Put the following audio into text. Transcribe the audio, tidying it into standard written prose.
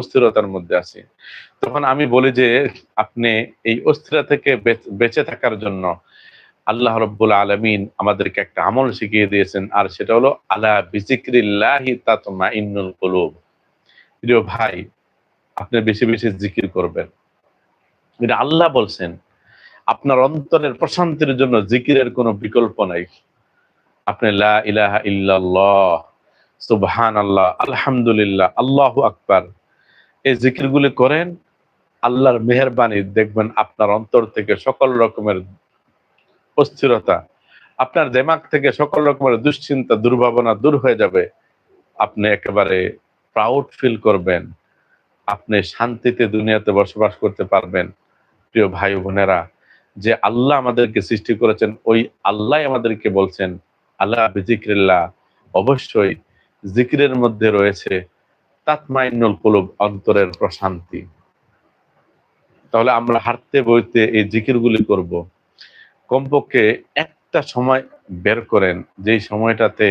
অস্থিরতার মধ্যে আছি। তখন আমি বলি যে আপনি এই অস্থিরতা থেকে বেঁচে থাকার জন্য আল্লাহ রাব্বুল আলামিন আমাদেরকে একটা আমল শিখিয়ে দিয়েছেন, আর সেটা হলো আলা বিযিকরিল্লাহি তাতমাইন্নুল কুলুব। প্রিয় ভাই, আপনি বেশি বেশি জিকির করবেন। এটা আল্লাহ বলছেন। আপনার অন্তরের প্রশান্তির জন্য জিকিরের কোনো বিকল্প নাই। আপনি লা ইলাহা ইল্লাল্লাহ, সুবহানাল্লাহ, আলহামদুলিল্লাহ, আল্লাহু আকবার এই জিকিরগুলি করেন। আল্লাহর মেহেরবানি দেখবেন আপনার অন্তর থেকে সকল রকমের অস্থিরতা, আপনার দিমাগ থেকে সকল রকমের দুশ্চিন্তা, দুর্ভাবনা দূর হয়ে যাবে। আপনি একেবারে প্রাউড ফিল করবেন। আপনি শান্তিতে দুনিয়াতে বসবাস করতে পারবেন। প্রিয় ভাই ও বোনেরা, যে আল্লাহ আমাদেরকে সৃষ্টি করেছেন, ওই আল্লাহ আমাদেরকে বলছেন আল্লাহ বিজিক্রিল্লাহ, অবশ্যই জিকিরের মধ্যে রয়েছে তাতমাইন্নুল কুলুব, অন্তরের প্রশান্তি। তাহলে আমরা হাঁটতে বইতে এই জিকিরগুলি করব। কমপক্ষে একটা সময় বের করেন, যেই সময়টাতে